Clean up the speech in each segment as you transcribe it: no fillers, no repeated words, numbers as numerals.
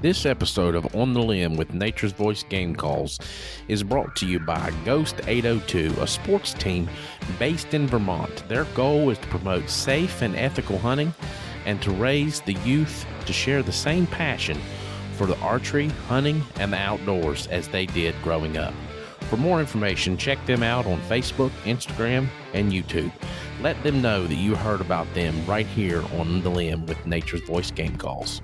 This episode of On the Limb with Nature's Voice Game Calls is brought to you by Ghost 802, a sports team based in Vermont. Their goal is to promote safe and ethical hunting and to raise the youth to share the same passion for the archery, hunting, and the outdoors as they did growing up. For more information, check them out on Facebook, Instagram, and YouTube. Let them know that you heard about them right here on the Limb with Nature's Voice Game Calls.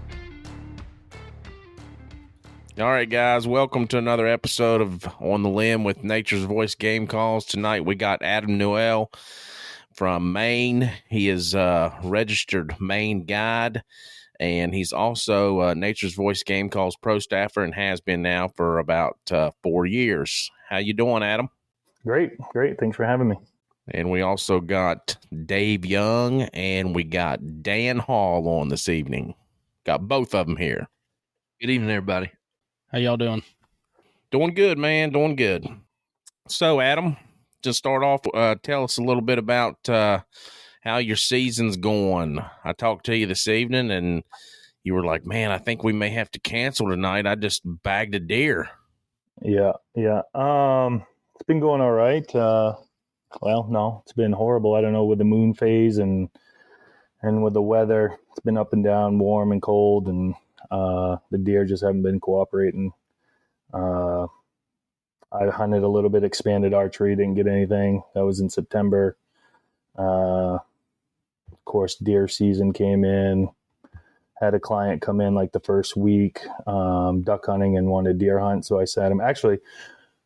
All right, guys, welcome to another episode of On the Limb with Nature's Voice Game Calls. Tonight we got Adam Newell from Maine. He is a registered Maine guide, and he's also Nature's Voice Game Calls pro staffer and has been now for about 4 years. How you doing, Adam? Great. Thanks for having me. And we also got Dave Young and we got Dan Hall on this evening. Got both of them here. Good evening, everybody. How y'all doing? Doing good, man. Doing good. So, Adam, just start off, tell us a little bit about how your season's going. I talked to you this evening, and you were like, man, I think we may have to cancel tonight. I just bagged a deer. Yeah. It's been going all right. Well, no, it's been horrible. I don't know, with the moon phase and with the weather. It's been up and down, warm and cold, and the deer just haven't been cooperating. I hunted a little bit, expanded archery, didn't get anything. That was in September. Of course, deer season came in. Had a client come in like the first week, duck hunting and wanted deer hunt. So I sat him. Actually,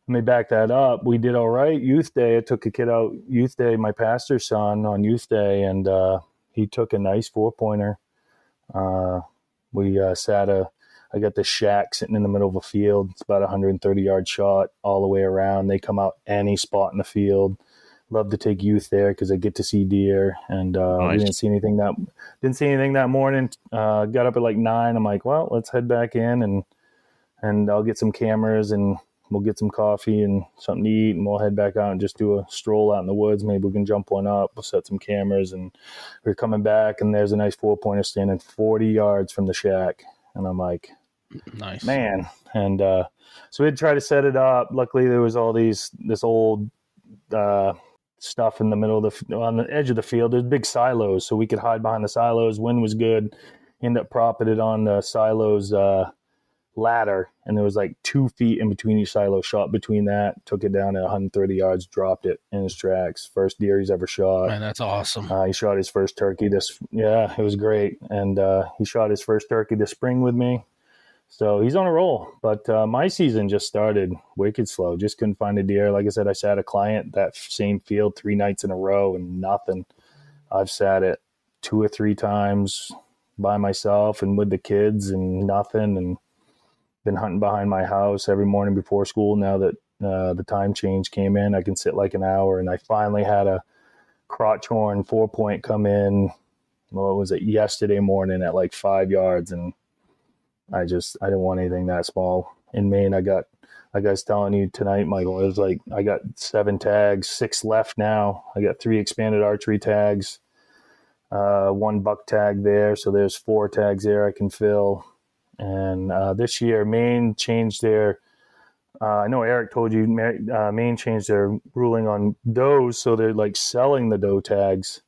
let me back that up. We did all right. Youth Day, I took a kid out Youth Day, my pastor's son, on Youth Day, and he took a nice 4-pointer. I got this shack sitting in the middle of a field. It's about a 130-yard shot all the way around. They come out any spot in the field. Love to take youth there because I get to see deer. And Nice. We didn't see anything that morning. Got up at like 9. I'm like, well, let's head back in and I'll get some cameras and we'll get some coffee and something to eat, and we'll head back out and just do a stroll out in the woods. Maybe we can jump one up. We'll set some cameras, and we're coming back, and there's a nice 4-pointer standing 40 yards from the shack. And I'm like, Nice. man. And so we'd try to set it up. Luckily, there was all this old stuff in the middle of on the edge of the field. There's big silos, so we could hide behind the silos. Wind was good. End up propping it on the silos ladder, and there was like 2 feet in between each silo. Shot between that, took it down at 130 yards, dropped it in his tracks. First deer he's ever shot. Man, that's awesome. He shot his first turkey it was great. And he shot his first turkey this spring with me. So he's on a roll. But my season just started wicked slow. Just couldn't find a deer. Like I said, I sat a client that same field 3 nights in a row and nothing. I've sat it 2 or 3 times by myself and with the kids and nothing, and been hunting behind my house every morning before school. Now that the time change came in, I can sit like an hour, and I finally had a crotch horn 4-point come in. Well, it was yesterday morning at like 5 yards, and I didn't want anything that small. In Maine, I got, like I was telling you tonight, Michael, it was like I got 7 tags, 6 left now. I got 3 expanded archery tags, 1 buck tag there, so there's 4 tags there I can fill. And this year, Maine changed their I know Eric told you Maine changed their ruling on does, so they're like selling the doe tags.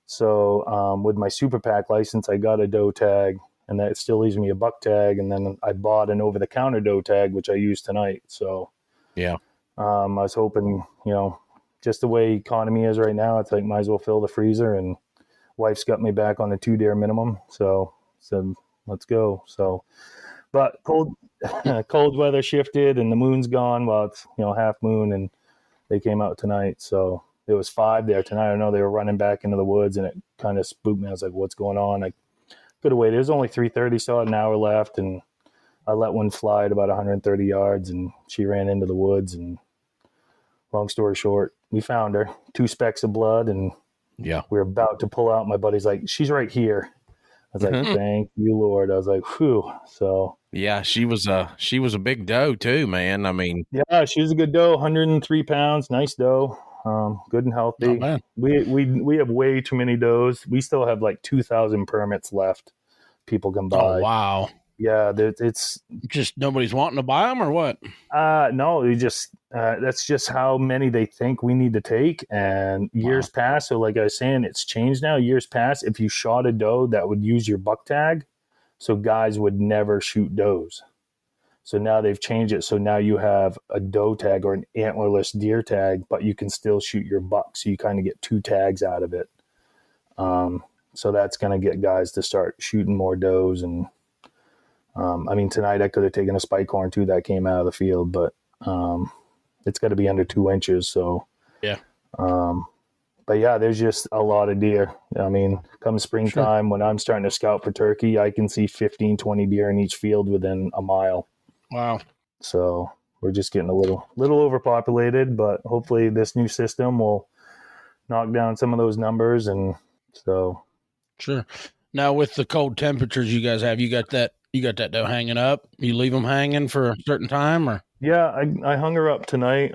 So with my Super Pack license, I got a doe tag, and that still leaves me a buck tag. And then I bought an over-the-counter doe tag, which I used tonight. So Yeah. I was hoping, just the way economy is right now, it's like might as well fill the freezer. And wife's got me back on a 2 deer minimum, so let's go. So, but cold weather shifted and the moon's gone. Well, it's, half moon, and they came out tonight. So there was 5 there tonight. I know they were running back into the woods, and it kind of spooked me. I was like, what's going on? I could have waited. It was only 3:30, so an hour left, and I let one fly at about 130 yards, and she ran into the woods. And long story short, we found her, 2 specks of blood, and Yeah. we were about to pull out. My buddy's like, she's right here. I was like, thank you, Lord. I was like, whew. So Yeah, she was a big doe too, man. I mean, yeah, she was a good doe, 103 pounds, nice doe, good and healthy. Not bad. We have way too many does. We still have like 2,000 permits left. People can buy. Oh, wow. Yeah, it's Just nobody's wanting to buy them, or what? no, you just that's just how many they think we need to take. And years past, so like I was saying, it's changed now. Years past, if you shot a doe, that would use your buck tag, so guys would never shoot does. So now they've changed it. So now you have a doe tag or an antlerless deer tag, but you can still shoot your buck. So you kind of get 2 tags out of it. So that's going to get guys to start shooting more does. And I mean, tonight I could have taken a spike horn too that came out of the field, but it's got to be under 2 inches. So yeah. But yeah, there's just a lot of deer. I mean, come springtime, when I'm starting to scout for turkey, I can see 15, 20 deer in each field within a mile. Wow. So we're just getting a little overpopulated, but hopefully this new system will knock down some of those numbers. And so. Sure. Now with the cold temperatures you guys have, you got that doe hanging up? You leave them hanging for a certain time, or? Yeah, I hung her up tonight.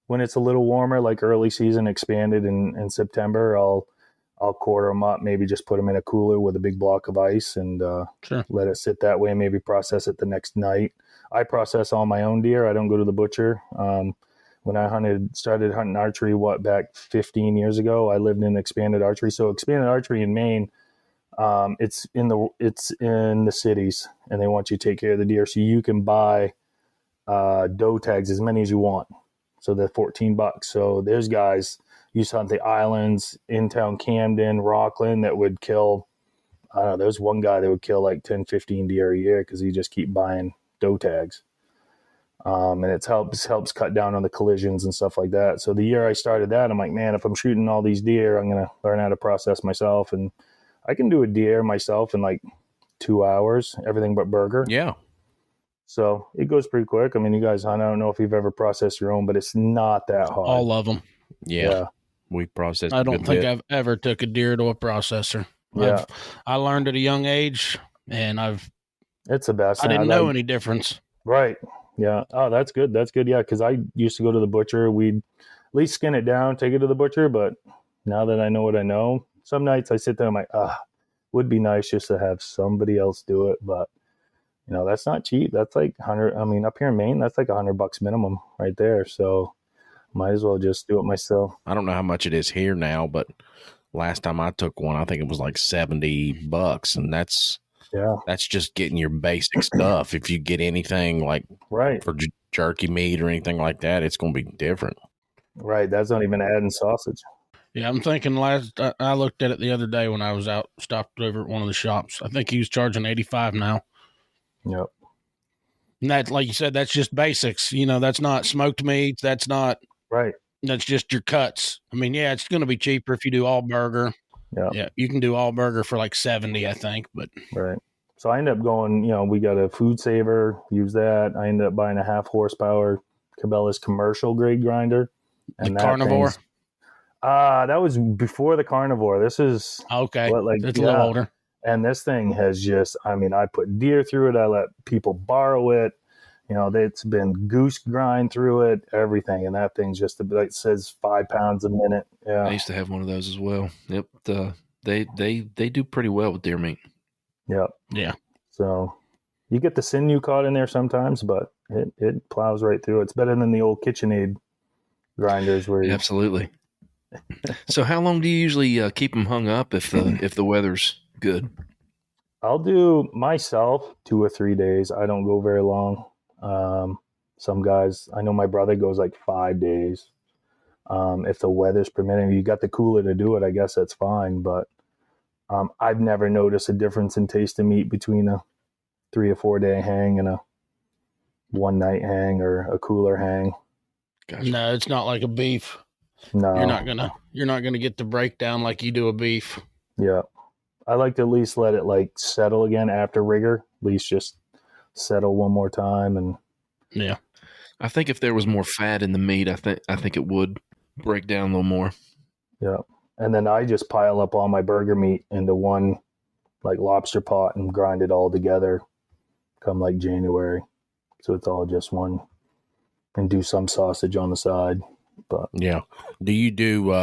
When it's a little warmer, like early season expanded in September, I'll quarter them up, maybe just put them in a cooler with a big block of ice and let it sit that way, maybe process it the next night. I process all my own deer. I don't go to the butcher. When I started hunting archery, back 15 years ago, I lived in expanded archery. So expanded archery in Maine, it's in the cities, and they want you to take care of the deer. So you can buy doe tags, as many as you want. So they're $14. So there's guys used to hunt the islands, in town Camden, Rockland, that would kill, I don't know, there's one guy that would kill like 10, 15 deer a year because he just keep buying doe tags. And it helps cut down on the collisions and stuff like that. So the year I started that, I'm like, man, if I'm shooting all these deer, I'm going to learn how to process myself. And I can do a deer myself in like 2 hours, everything but burger. Yeah. So it goes pretty quick. I mean, you guys hunt, I don't know if you've ever processed your own, but it's not that hard. All of them. Yeah. We processed. I don't think I've ever took a deer to a processor. Yeah. I learned at a young age, and it's the best. I didn't know any difference. Right. Yeah. Oh, that's good. That's good. Yeah. Cause I used to go to the butcher. We'd at least skin it down, take it to the butcher. But now that I know what I know, some nights I sit there, I'm like, would be nice just to have somebody else do it. But you know, that's not cheap. That's like 100. I mean, up here in Maine, that's like $100 minimum right there. So might as well just do it myself. I don't know how much it is here now, but last time I took one, I think it was like $70, and that's just getting your basic stuff. If you get anything like for jerky meat or anything like that, it's going to be different. Right. That's not even adding sausage. Yeah, I'm thinking I looked at it the other day when I was out, stopped over at one of the shops. I think he was charging $85 now. Yep. And that, like you said, that's just basics. You know, that's not smoked meats. That's not right. That's just your cuts. I mean, yeah, it's going to be cheaper if you do all burger. Yeah, you can do all burger for like 70, I think. But right. So I end up going. You know, we got a food saver. Use that. I ended up buying a 1/2 horsepower Cabela's commercial grade grinder. And the carnivore. That was before the carnivore. This is okay. It's a little older. And this thing has just, I mean, I put deer through it. I let people borrow it. You know, it's been goose grind through it, everything. And that thing's just, it says 5 pounds a minute. Yeah. I used to have one of those as well. Yep. They do pretty well with deer meat. Yep. Yeah. So you get the sinew caught in there sometimes, but it plows right through. It's better than the old KitchenAid grinders where Absolutely. So how long do you usually keep them hung up if the weather's good? I'll do myself 2 or 3 days. I don't go very long. Some guys, I know my brother goes like 5 days. If the weather's permitting, you got the cooler to do it, I guess that's fine. But I've never noticed a difference in taste of meat between a 3 or 4 day hang and a one night hang or a cooler hang. Gotcha. No, it's not like a beef. No, you're not gonna get the breakdown like you do a beef. Yeah. I like to at least let it like settle again after rigor, at least just settle one more time. And yeah, I think if there was more fat in the meat, I think it would break down a little more. Yeah. And then I just pile up all my burger meat into one like lobster pot and grind it all together come like January. So it's all just one, and do some sausage on the side. But yeah, do you do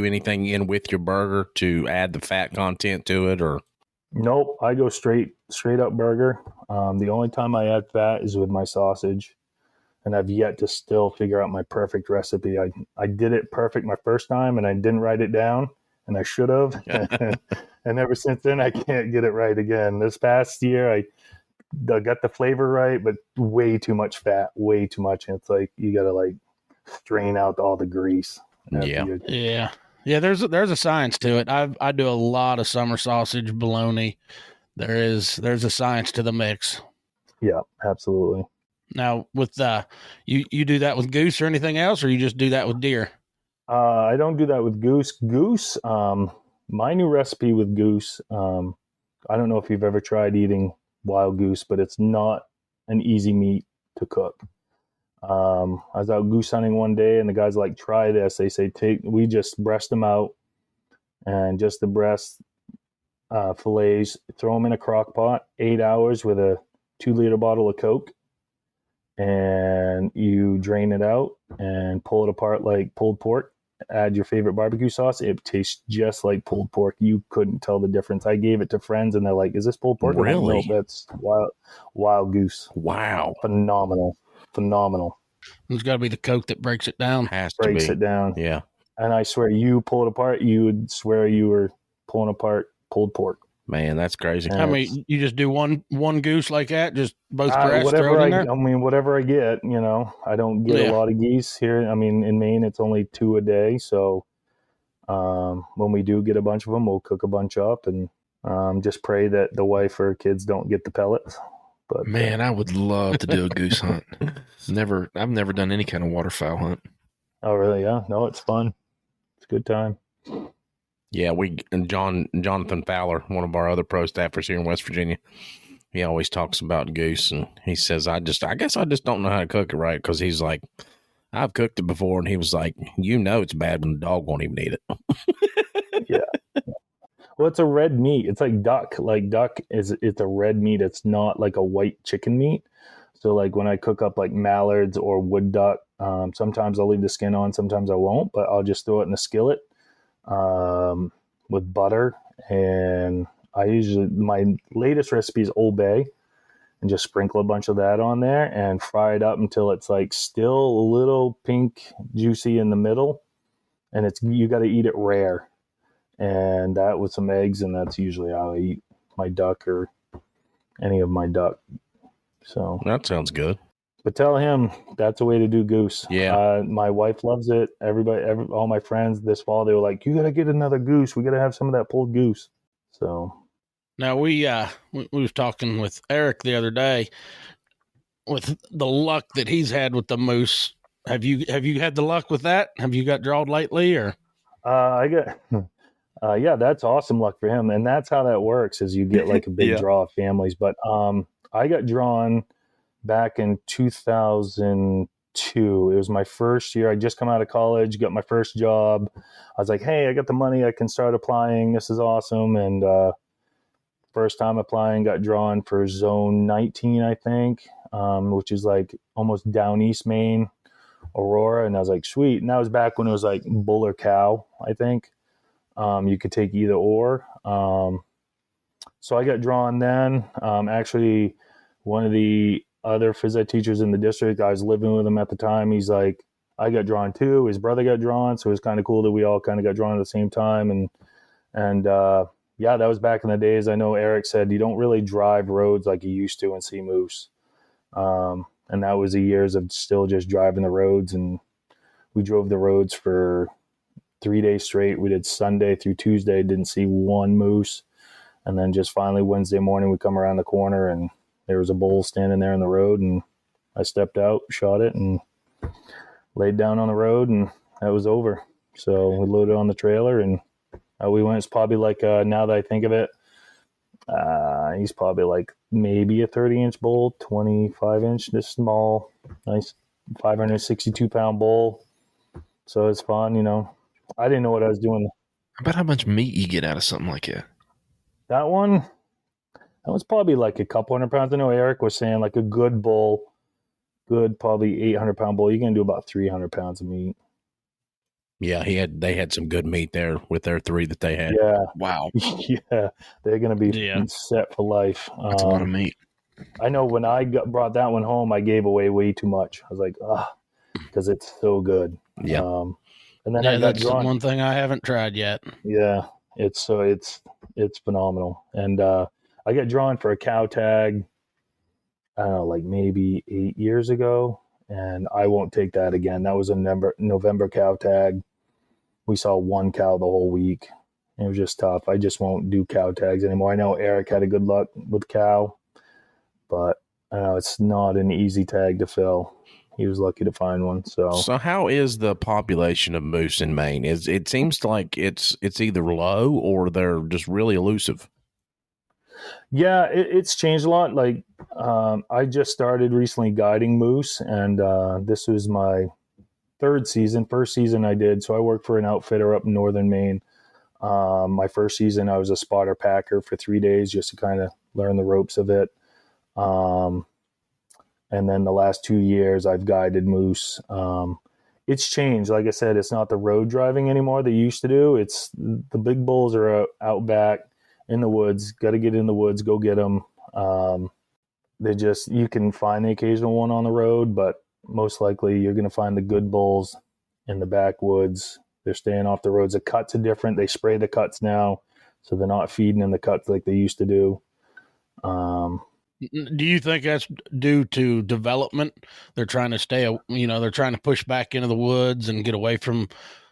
anything in with your burger to add the fat content to it, or? Nope, I go straight up burger. The only time I add fat is with my sausage, and I've yet to still figure out my perfect recipe. I did it perfect my first time, and I didn't write it down, and I should have. And ever since then, I can't get it right again. This past year, I got the flavor right, but way too much fat, way too much. And it's like you got to like strain out all the grease. Yeah. Yeah. There's a science to it. I do a lot of summer sausage, bologna. There's a science to the mix. Yeah, absolutely. Now with you do that with goose or anything else, or you just do that with deer? I don't do that with goose. Goose, my new recipe with goose. I don't know if you've ever tried eating wild goose, but it's not an easy meat to cook. I was out goose hunting one day, and the guys like, try this. They say we just breast them out, and just the breast fillets, throw them in a crock pot, 8 hours with a 2-liter bottle of Coke, and you drain it out and pull it apart like pulled pork. Add your favorite barbecue sauce. It tastes just like pulled pork. You couldn't tell the difference. I gave it to friends, and they're like, "Is this pulled pork?" Really? No, that's wild goose. Wow. Phenomenal. It's got to be the Coke that breaks it down. Has to Breaks be. it down. Yeah. And I swear, you pull it apart, you would swear you were pulling apart pulled pork. Man, that's crazy. Yeah. I mean, you just do one goose like that, just both breasts, Whatever throw it in there? whatever I get, I don't get a lot of geese here. I mean, in Maine, it's only 2 a day. So when we do get a bunch of them, we'll cook a bunch up and just pray that the wife or kids don't get the pellets. But Man, I would love to do a goose hunt. I've never done any kind of waterfowl hunt. Oh, really? Yeah. No, it's fun. It's a good time. Yeah, Jonathan Fowler, one of our other pro staffers here in West Virginia, he always talks about goose, and he says, I guess I just don't know how to cook it right, because he's like, I've cooked it before, and he was like, it's bad when the dog won't even eat it. Yeah. Well, it's a red meat. It's like duck. Like duck it's a red meat. It's not like a white chicken meat. So like when I cook up like mallards or wood duck, sometimes I'll leave the skin on, sometimes I won't, but I'll just throw it in the skillet with butter. And my latest recipe is Old Bay, and just sprinkle a bunch of that on there and fry it up until it's like still a little pink, juicy in the middle. And you got to eat it rare. And that with some eggs, and that's usually how I eat my duck or any of my duck. So That sounds good. But tell him that's a way to do goose. Yeah. My wife loves it. All my friends this fall, they were like, "You got to get another goose. We got to have some of that pulled goose." So Now we was talking with Eric the other day with the luck that he's had with the moose. Have you had the luck with that? Have you got drawed lately, or? I got. Yeah, that's awesome luck for him, and that's how that works. Is you get like a big draw of families. But I got drawn back in 2002. It was my first year. I just come out of college, got my first job. I was like, hey, I got the money. I can start applying. This is awesome. And first time applying, got drawn for zone 19, I think, which is like almost down East Maine, Aurora. And I was like, sweet. And that was back when it was like bull or cow, I think. You could take either or. So I got drawn then. Actually, one of the other phys ed teachers in the district, I was living with him at the time. He's like, I got drawn too. His brother got drawn. So it was kind of cool that we all kind of got drawn at the same time. And yeah, that was back in the days. I know Eric said you don't really drive roads like you used to and see moose. And that was the years of still just driving the roads. And we drove the roads for 3 days straight. We did Sunday through Tuesday, didn't see one moose. And then just finally Wednesday morning, we come around the corner and there was a bull standing there in the road, and I stepped out, shot it, and laid down on the road, and that was over. So we loaded on the trailer, and we went. It's probably like, now that I think of it, he's probably like maybe a 30-inch bull, 25-inch, this small, nice 562-pound bull. So it's fun, I didn't know what I was doing. About how much meat you get out of something like that? That was probably like a couple 100 pounds. I know Eric was saying like a good bull, probably 800-pound bull, you're going to do about 300 pounds of meat. Yeah, they had some good meat there with their 3 that they had. Yeah. Wow, Yeah. They're going to be Yeah. set for life. that's a lot of meat. I know when I brought that one home, I gave away way too much. I was like, because it's so good. Yeah. And then Yeah, I got that's the drawn. one thing I haven't tried yet. Yeah, it's phenomenal. And I got drawn for a cow tag, I don't know, like maybe 8 years ago, and I won't take that again. That was a November cow tag. We saw one cow the whole week. It was just tough. I just won't do cow tags anymore. I know Eric had a good luck with cow, but I know it's not an easy tag to fill. He was lucky to find one. So how is the population of moose in Maine? It seems like it's either low or they're just really elusive. Yeah, it's changed a lot. Like I just started recently guiding moose, and this was my third season. First season I did, so I worked for an outfitter up in northern Maine. My first season I was a spotter packer for 3 days just to kind of learn the ropes of it. And then the last 2 years I've guided moose. It's changed. Like I said, it's not the road driving anymore they used to do. It's the big bulls are out back in the woods. Got to get in the woods, go get them. You can find the occasional one on the road, but most likely you're going to find the good bulls in the backwoods. They're staying off the roads. The cuts are different. They spray the cuts now, so they're not feeding in the cuts like they used to do. Do you think that's due to development? They're trying to they're trying to push back into the woods and get away from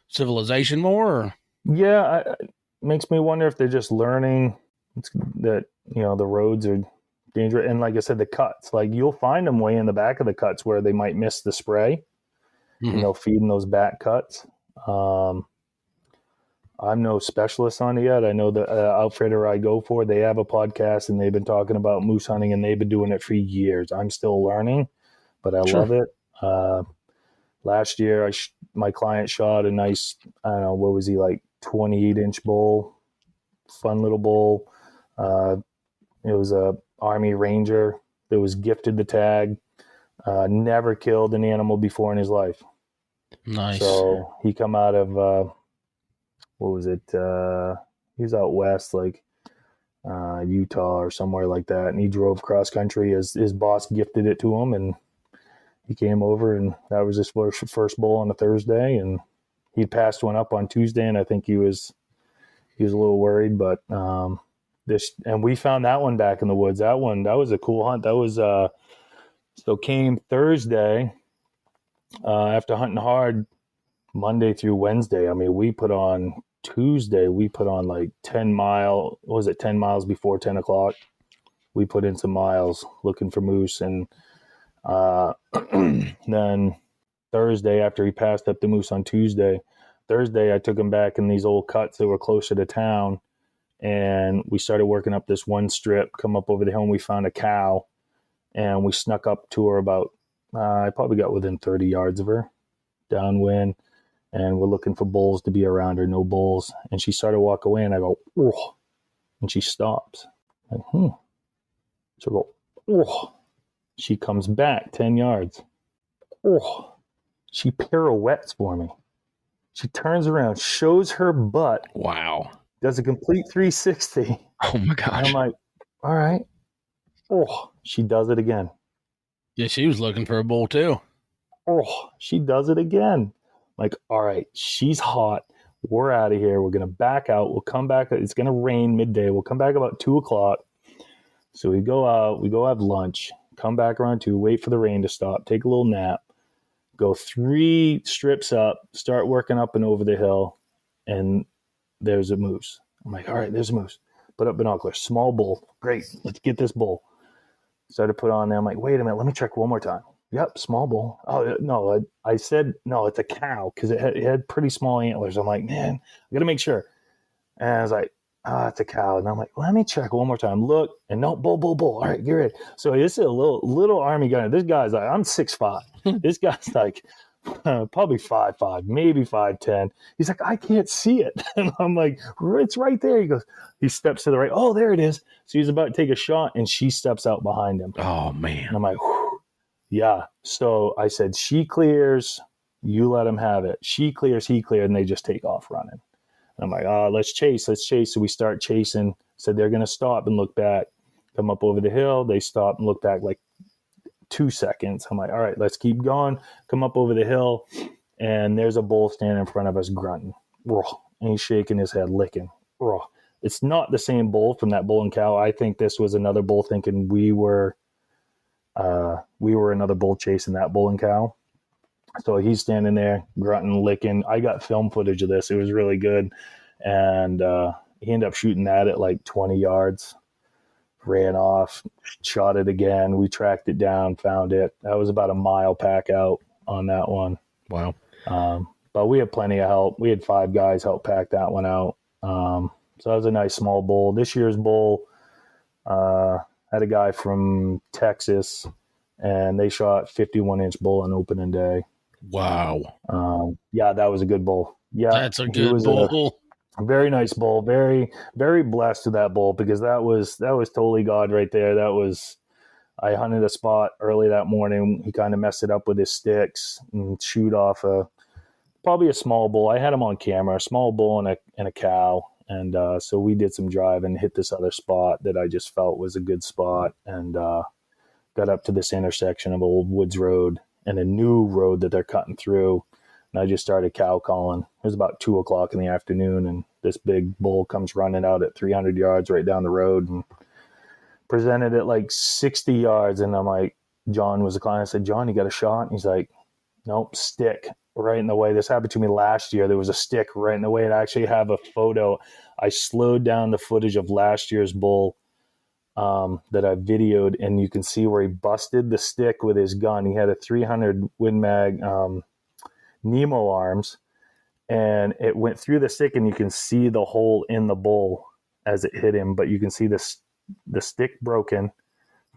civilization more? Or? Yeah, it makes me wonder if they're just learning that, the roads are dangerous. And like I said, the cuts, like you'll find them way in the back of the cuts where they might miss the spray, Mm-hmm. and they'll feed in those back cuts. I'm no specialist on it yet. I know the outfitter I go for, they have a podcast and they've been talking about moose hunting and they've been doing it for years. I'm still learning, but I love it. Last year, my client shot a nice, I don't know, what was he, like 28-inch bull, fun little bull. It was a Army Ranger that was gifted the tag, never killed an animal before in his life. Nice. So he come out of, what was it? He was out west, like Utah or somewhere like that. And he drove cross country. His boss gifted it to him, and he came over, and that was his first bull on a Thursday. And he passed one up on Tuesday, and I think he was a little worried, but and we found that one back in the woods. That was a cool hunt. That was so came Thursday after hunting hard Monday through Wednesday. I mean, Tuesday we put on like 10 miles before 10 o'clock. We put in some miles looking for moose, and then Thursday, after he passed up the moose on Thursday I took him back in these old cuts that were closer to town, and we started working up this one strip, come up over the hill, and we found a cow, and we snuck up to her about, I probably got within 30 yards of her downwind, and we're looking for bulls to be around her, no bulls. And she started to walk away, and I go, oh, and she stops. Like, So I go, oh. She comes back 10 yards. Oh, she pirouettes for me. She turns around, shows her butt. Wow. Does a complete 360. Oh my gosh. And I'm like, all right. Oh, she does it again. Yeah, she was looking for a bull too. Oh, she does it again. Like, all right, she's hot. We're out of here. We're going to back out. We'll come back. It's going to rain midday. We'll come back about 2 o'clock. So we go out. We go have lunch. Come back around 2. Wait for the rain to stop. Take a little nap. Go 3 strips up. Start working up and over the hill. And there's a moose. I'm like, all right, there's a moose. Put up binoculars. Small bull. Great. Let's get this bull. Started to put on there. I'm like, wait a minute. Let me check one more time. Yep, small bull. Oh, no. I said, no, it's a cow because it had pretty small antlers. I'm like, man, I got to make sure. And I was like, it's a cow. And I'm like, let me check one more time. Look, and no, bull. All right, get ready. So this is a little Army guy. This guy's like, I'm 6'5". This guy's like probably 5'5", maybe 5'10". He's like, I can't see it. And I'm like, it's right there. He steps to the right. Oh, there it is. So he's about to take a shot, and she steps out behind him. Oh, man. And I'm like, whew. Yeah. So I said, she clears. You let him have it. She clears, he cleared, and they just take off running. And I'm like, let's chase. So we start chasing. Said they're going to stop and look back. Come up over the hill. They stop and look back like 2 seconds. I'm like, all right, let's keep going. Come up over the hill. And there's a bull standing in front of us grunting. And he's shaking his head, licking. It's not the same bull from that bull and cow. I think this was another bull thinking we were another bull chasing that bull and cow. So he's standing there grunting, licking. I got film footage of this. It was really good. And he ended up shooting that at like 20 yards, ran off, shot it again. We tracked it down, found it. That was about a mile pack out on that one. Wow. But we had plenty of help. We had 5 guys help pack that one out. So that was a nice small bull. This year's bull had a guy from Texas, and they shot 51-inch bull on opening day. Wow. Yeah, that was a good bull. Yeah, That's a good bull. A very nice bull. Very, very blessed with that bull, because that was totally God right there. I hunted a spot early that morning. He kind of messed it up with his sticks and shoot off probably a small bull. I had him on camera, a small bull and a cow. And so we did some drive and hit this other spot that I just felt was a good spot, and got up to this intersection of Old Woods Road and a new road that they're cutting through. And I just started cow calling. It was about 2:00 in the afternoon, and this big bull comes running out at 300 yards right down the road and presented it like 60 yards. And I'm like, John was the client. I said, John, you got a shot? And he's like, nope, stick right in the way. This happened to me last year. There was a stick right in the way. And I actually have a photo. I slowed down the footage of last year's bull that I videoed, and you can see where he busted the stick with his gun. He had a 300 Win Mag Nemo arms, and it went through the stick, and you can see the hole in the bull as it hit him, but you can see the stick broken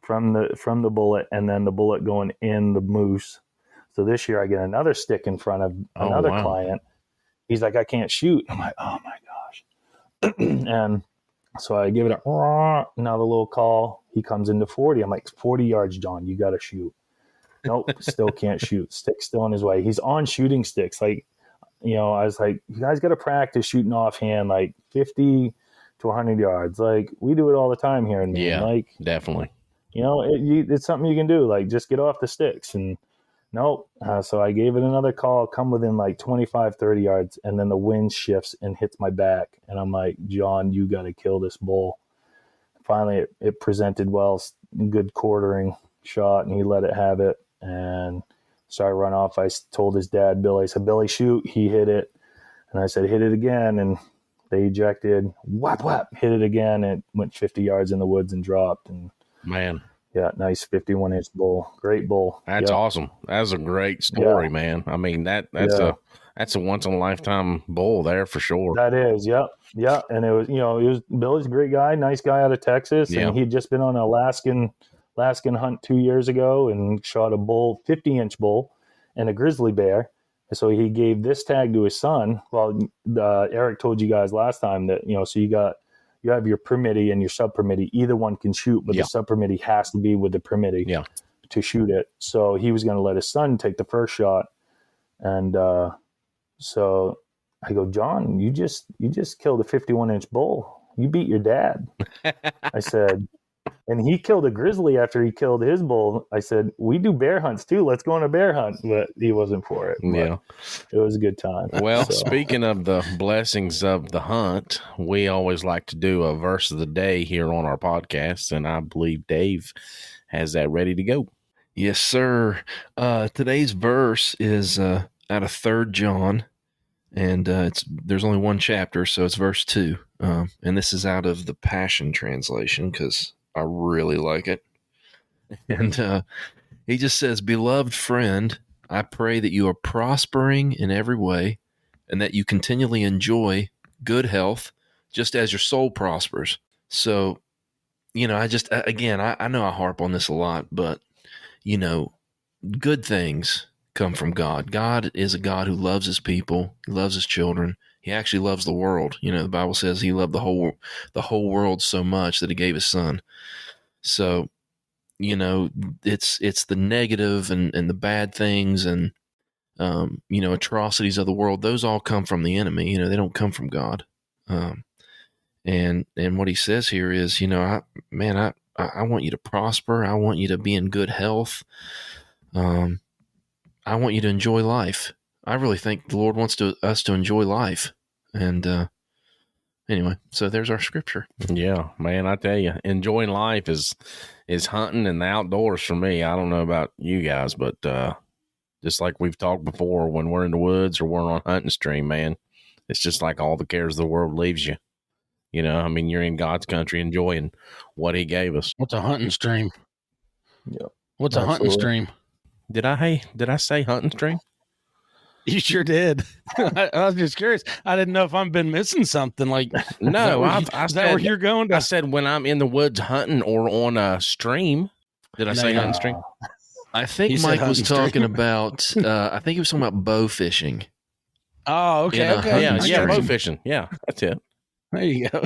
from the bullet, and then the bullet going in the moose. So this year I get another stick in front of another client. He's like, I can't shoot. I'm like, oh my gosh. And so I give it another little call. He comes into 40. I'm like, 40 yards, John, you got to shoot. Nope, still can't shoot. Stick's still in his way. He's on shooting sticks. Like, I was like, you guys got to practice shooting offhand, like 50 to 100 yards. Like, we do it all the time here in Maine. Yeah, like, definitely. It's something you can do. Like, just get off the sticks. And nope. So I gave it another call, come within like 25, 30 yards, and then the wind shifts and hits my back. And I'm like, John, you got to kill this bull. Finally, it presented well, good quartering shot, and he let it have it and started run off. I told his dad, Billy, I said, Billy, shoot. He hit it. And I said, hit it again. And they ejected, whap, whap, hit it again. And it went 50 yards in the woods and dropped. And man. Yeah, nice 51-inch bull. Great bull. That's awesome. That's a great story, man. I mean, that's a once in a lifetime bull there for sure. That is, yeah. And it was Billy's a great guy, nice guy out of Texas, and he'd just been on an Alaskan hunt 2 years ago and shot a bull, 50-inch bull, and a grizzly bear. And so he gave this tag to his son. Well, Eric told you guys last time that so you have your permittee and your sub-permittee. Either one can shoot, but the sub-permittee has to be with the permittee to shoot it. So he was going to let his son take the first shot. And so I go, John, you just killed a 51-inch bull. You beat your dad. I said, and he killed a grizzly after he killed his bull. I said, we do bear hunts too. Let's go on a bear hunt. But he wasn't for it. Yeah. It was a good time. Well, speaking of the blessings of the hunt, we always like to do a verse of the day here on our podcast. And I believe Dave has that ready to go. Yes, sir. Today's verse is out of 3 John. And there's only one chapter, so it's verse 2. And this is out of the Passion Translation because I really like it. And he just says, Beloved friend, I pray that you are prospering in every way and that you continually enjoy good health, just as your soul prospers. So, I just, again, I know I harp on this a lot, but, good things come from God. God is a God who loves his people. He loves his children. He actually loves the world. The Bible says he loved the whole world so much that he gave his son. So, it's the negative and the bad things and atrocities of the world, those all come from the enemy. They don't come from God. And what he says here is, I want you to prosper. I want you to be in good health. I want you to enjoy life. I really think the Lord wants us to enjoy life. And anyway, so there's our scripture. Yeah, man, I tell you, enjoying life is hunting and the outdoors for me. I don't know about you guys, but just like we've talked before, when we're in the woods or we're on hunting stream, man, it's just like all the cares of the world leaves you. You're in God's country enjoying what he gave us. What's a hunting stream? Yep. What's a hunting stream? Did I say hunting stream? You sure did. I was just curious. I didn't know if I've been missing something. Like, no, is that where you're going? I said when I'm in the woods hunting or on a stream. Did I say hunting stream? I think Mike was talking about. I think he was talking about bow fishing. Oh, okay. Yeah, bow fishing. Yeah, that's it. There you go.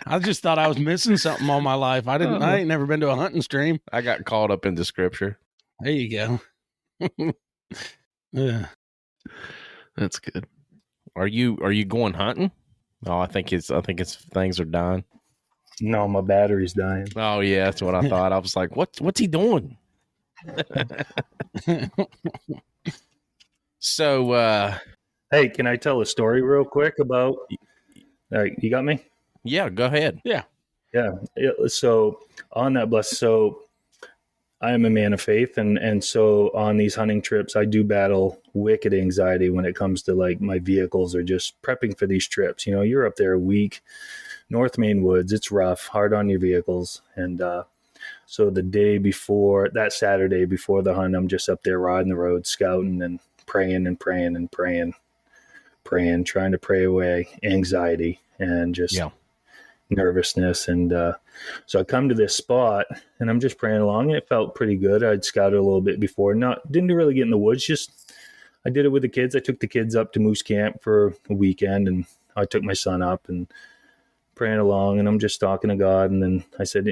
I just thought I was missing something all my life. I ain't never been to a hunting stream. I got caught up in the scripture. There you go. Yeah. That's good. Are you going hunting? Oh, I think it's things are dying. No, my battery's dying. Oh yeah, that's what I thought. I was like, what's he doing? So hey, can I tell a story real quick about all right, you got me? Yeah, go ahead. Yeah. So on that so I am a man of faith, and so on these hunting trips, I do battle wicked anxiety when it comes to like my vehicles or just prepping for these trips. You're up there a week, North Maine woods. It's rough, hard on your vehicles, and so the day before, that Saturday before the hunt, I'm just up there riding the road, scouting and praying, trying to pray away anxiety and just nervousness. And so I come to this spot and I'm just praying along, and it felt pretty good. I'd scouted a little bit before, didn't really get in the woods. Just I did it with the kids. I took the kids up to Moose Camp for a weekend, and I took my son up and praying along, and I'm just talking to God. And then I said,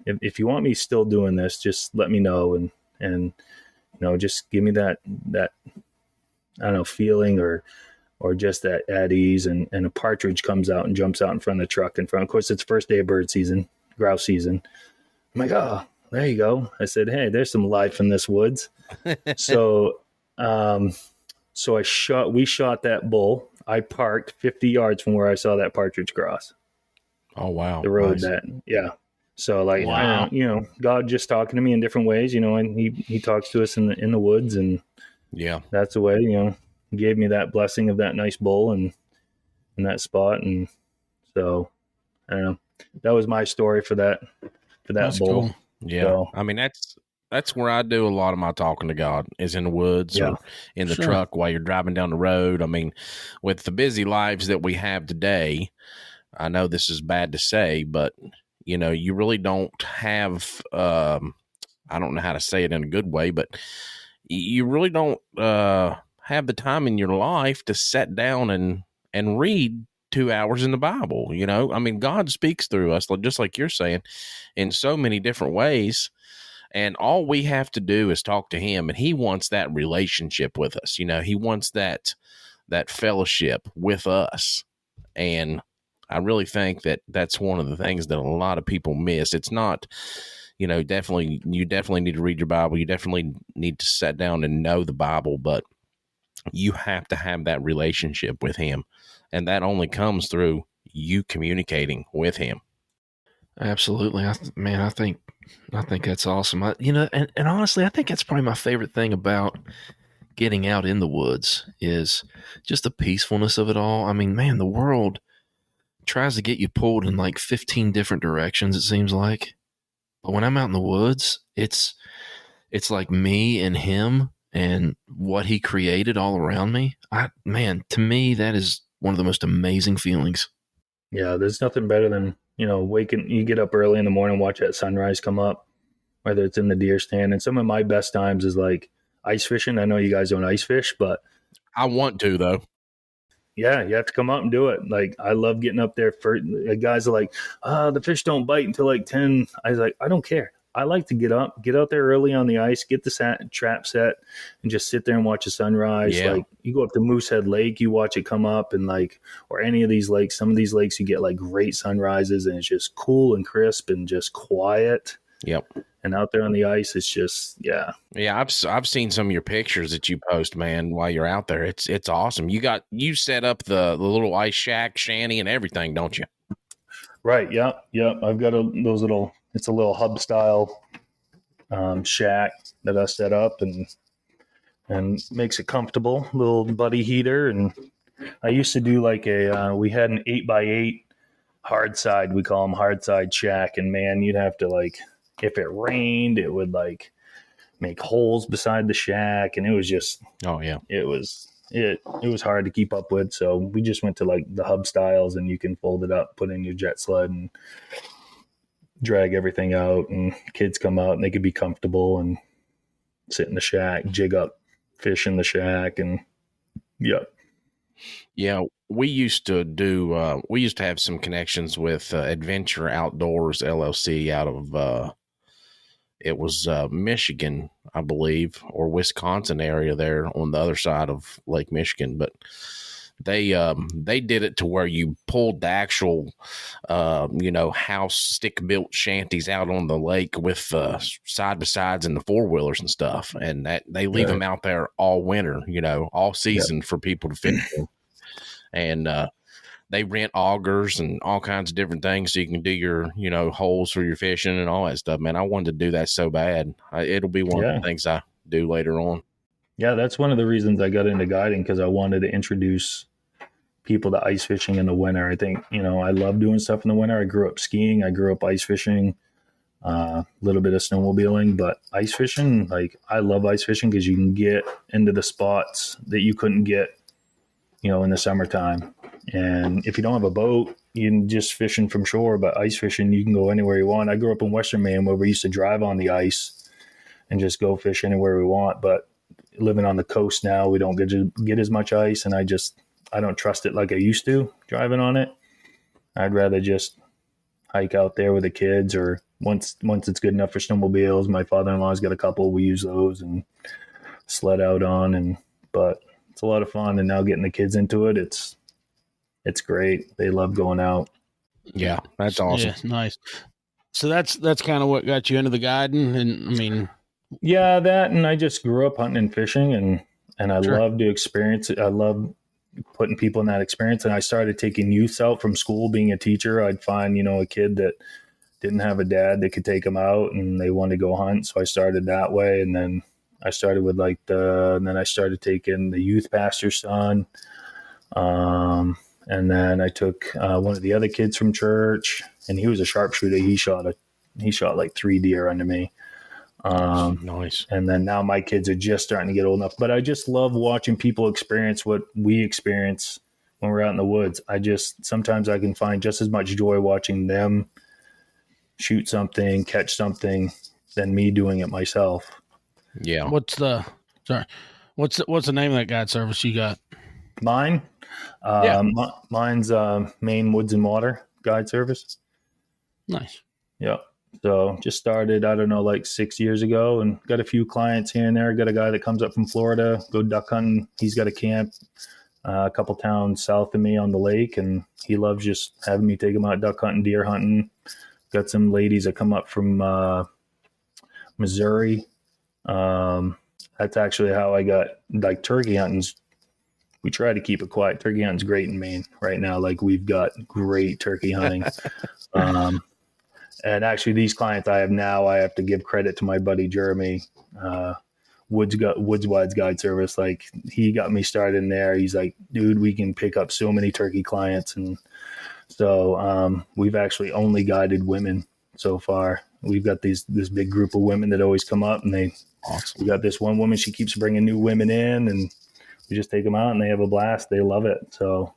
if you want me still doing this, just let me know, and just give me that I don't know, feeling or just at ease. And a partridge comes out and jumps out in front of the truck in front. Of course, it's first day of bird season, grouse season. I'm like, oh, there you go. I said, hey, there's some life in this woods. So we shot that bull. I parked 50 yards from where I saw that partridge cross. Oh, wow. The road nice. So like, wow. God just talking to me in different ways, and he talks to us in the woods, and that's the way, he gave me that blessing of that nice bull and in that spot. And so I don't know, that was my story for that bull. Cool. Yeah. So, that's where I do a lot of my talking to God, is in the woods or in the truck while you're driving down the road. With the busy lives that we have today, I know this is bad to say, but you really don't have, I don't know how to say it in a good way, but you really don't have the time in your life to sit down and read 2 hours in the Bible. God speaks through us, just like you're saying, in so many different ways. And all we have to do is talk to him, and he wants that relationship with us. He wants that fellowship with us. And I really think that that's one of the things that a lot of people miss. It's not, you definitely need to read your Bible. You definitely need to sit down and know the Bible, but you have to have that relationship with him. And that only comes through you communicating with him. Absolutely. I think that's awesome. And honestly, I think that's probably my favorite thing about getting out in the woods is just the peacefulness of it all. The world tries to get you pulled in like 15 different directions, it seems like. But when I'm out in the woods, it's like me and him and what he created all around me. To me, that is one of the most amazing feelings. Yeah, there's nothing better than, waking, you get up early in the morning, watch that sunrise come up, whether it's in the deer stand. And some of my best times is like ice fishing. I know you guys don't ice fish, but I want to, though. Yeah, you have to come up and do it. Like, I love getting up there. Guys are like, the fish don't bite until like 10. I was like, I don't care. I like to get out there early on the ice, get the trap set, and just sit there and watch the sunrise. Yeah. Like you go up to Moosehead Lake, you watch it come up, and like, or any of these lakes, some of these lakes you get like great sunrises, and it's just cool and crisp and just quiet. Yep. And out there on the ice, it's just, yeah. Yeah, I've seen some of your pictures that you post, man, while you're out there. It's awesome. You set up the little ice shack, shanty, and everything, don't you? Right. Yeah. Yeah. I've got it's a little hub style shack that I set up and makes it comfortable. Little buddy heater. And I used to do like we had an 8x8 hard side. We call them hard side shack. And man, you'd have to like, if it rained, it would like make holes beside the shack. And it was just, oh yeah, it was hard to keep up with. So we just went to like the hub styles, and you can fold it up, put in your jet sled and drag everything out, and kids come out and they could be comfortable and sit in the shack, jig up fish in the shack. And yeah, we used to have some connections with Adventure Outdoors LLC out of it was Michigan, I believe, or Wisconsin area there on the other side of Lake Michigan. But they did it to where you pulled the actual, house stick built shanties out on the lake with side by sides and the 4-wheelers and stuff. And that they leave them out there all winter, all season for people to fish in. And they rent augers and all kinds of different things so you can do your, holes for your fishing and all that stuff, man. I wanted to do that so bad. It'll be one of the things I do later on. Yeah, that's one of the reasons I got into guiding, because I wanted to introduce people to ice fishing in the winter. I think, I love doing stuff in the winter. I grew up skiing. I grew up ice fishing, a little bit of snowmobiling, but ice fishing, like I love ice fishing because you can get into the spots that you couldn't get, in the summertime. And if you don't have a boat, you can just fishing from shore, but ice fishing, you can go anywhere you want. I grew up in Western Maine where we used to drive on the ice and just go fish anywhere we want. But living on the coast now, we don't get as much ice, and I don't trust it like I used to driving on it. I'd rather just hike out there with the kids, or once it's good enough for snowmobiles. My father-in-law's got a couple. We use those and sled out on, but it's a lot of fun. And now getting the kids into it, it's great. They love going out. Yeah, that's awesome. Yeah, nice. So that's kind of what got you into the guiding. And I mean, yeah, that, and I just grew up hunting and fishing, and I love to experience it. I love putting people in that experience. And I started taking youths out from school. Being a teacher, I'd find, a kid that didn't have a dad that could take them out and they wanted to go hunt. So I started that way. And then I started with and then I started taking the youth pastor's son. And then I took one of the other kids from church, and he was a sharpshooter. He shot like 3 deer under me. Nice. And then now my kids are just starting to get old enough, but I just love watching people experience what we experience when we're out in the woods. Sometimes I can find just as much joy watching them shoot something, catch something, than me doing it myself. Yeah. What's the name of that guide service you got? Mine? Mine's Maine Woods and Water Guide Service. Nice. Yeah. So just started, I don't know, like 6 years ago, and got a few clients here and there. Got a guy that comes up from Florida, go duck hunting. He's got a camp a couple towns south of me on the lake, and he loves just having me take him out duck hunting, deer hunting. Got some ladies that come up from Missouri. That's actually how I got, like, turkey hunting. We try to keep it quiet. Turkey hunting's great in Maine right now. Like, we've got great turkey hunting. And actually, these clients I have now, I have to give credit to my buddy Jeremy, Woods Wide's Guide Service. Like, he got me started in there. He's like, dude, we can pick up so many turkey clients. And so we've actually only guided women so far. We've got this big group of women that always come up, and we got this one woman, she keeps bringing new women in, and we just take them out and they have a blast. They love it. So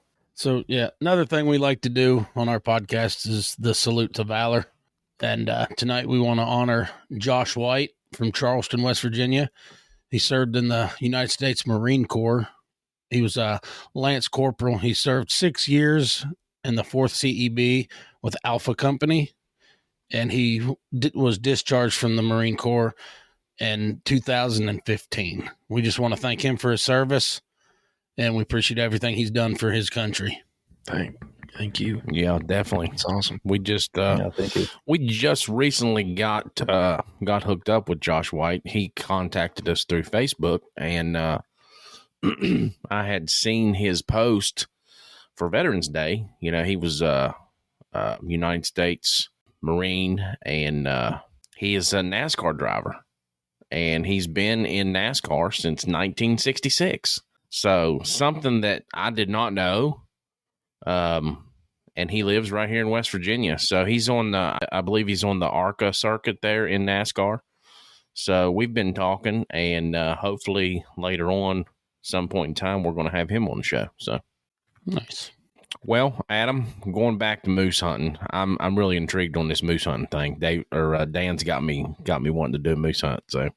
yeah, another thing we like to do on our podcast is the salute to valor. And tonight we want to honor Josh White from Charleston, West Virginia. He served in the United States Marine Corps. He was a Lance Corporal. He served 6 years in the 4th CEB with Alpha Company. and he was discharged from the Marine Corps in 2015. We just want to thank him for his service, and we appreciate everything he's done for his country. Thank you. Yeah, definitely. It's awesome. We just Thank you. we just recently got hooked up with Josh White. He contacted us through Facebook, and I had seen his post for Veterans Day. You know, he was United States Marine, and he is a NASCAR driver, and he's been in NASCAR since 1966. So something that I did not know. And he lives right here in West Virginia. So he's on I believe he's on the ARCA circuit there in NASCAR. So we've been talking, and hopefully later on, some point in time, we're going to have him on the show. So nice. Well, Adam, going back to moose hunting, I'm really intrigued on this moose hunting thing. Dan's got me wanting to do a moose hunt. So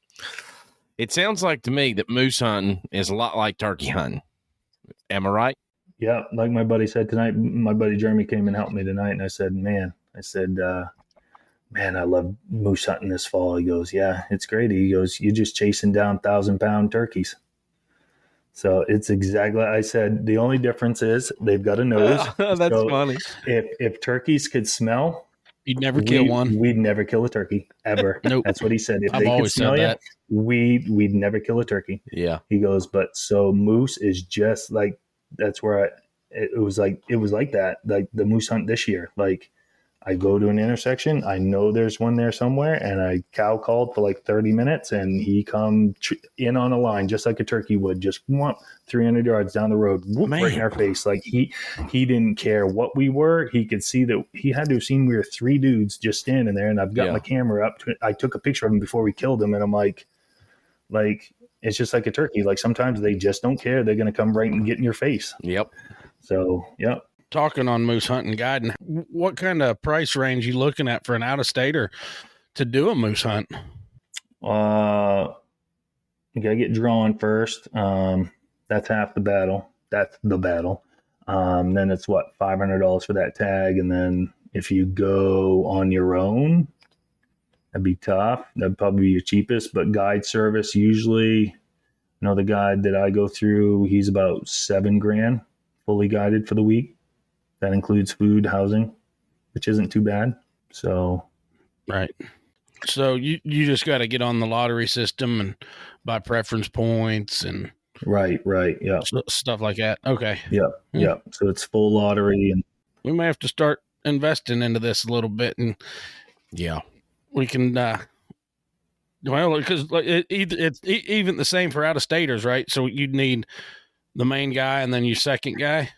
it sounds like to me that moose hunting is a lot like turkey hunting. Am I right? Yeah, like my buddy said tonight, my buddy Jeremy came and helped me tonight, and I said, man, I love moose hunting this fall. He goes, yeah, it's great. He goes, you're just chasing down 1,000-pound turkeys. So it's exactly, I said, the only difference is they've got a nose. That's so funny. If turkeys could smell, You'd never kill one. We'd never kill a turkey, ever. Nope. That's what he said. If I've they could always smell said you, that. we'd never kill a turkey. Yeah. He goes, but so moose is just like, that's where it was like that, like the moose hunt this year. Like I go to an intersection, I know there's one there somewhere, and I cow called for like 30 minutes, and he come in on a line just like a turkey would, just 300 yards down the road, right in our face. Like he didn't care what we were. He could see that he had to have seen we were three dudes just standing there, and I've got my camera up. I took a picture of him before we killed him, and I'm like, it's just like a turkey. Like sometimes they just don't care. They're going to come right and get in your face. Yep. So, yep. Talking on moose hunting guiding, what kind of price range you looking at for an out-of-stater to do a moose hunt? You got to get drawn first. That's half the battle. That's the battle. Then it's $500 for that tag. And then if you go on your own, that'd be tough. That'd probably be your cheapest, but guide service, usually, the guide that I go through, he's about $7,000 fully guided for the week. That includes food, housing, which isn't too bad. So, right. So you just got to get on the lottery system and buy preference points and right, yeah, stuff like that. Okay. Yeah. So it's full lottery, and we may have to start investing into this a little bit, and we can. Because it's even the same for out-of-staters, right? So you'd need the main guy and then your second guy.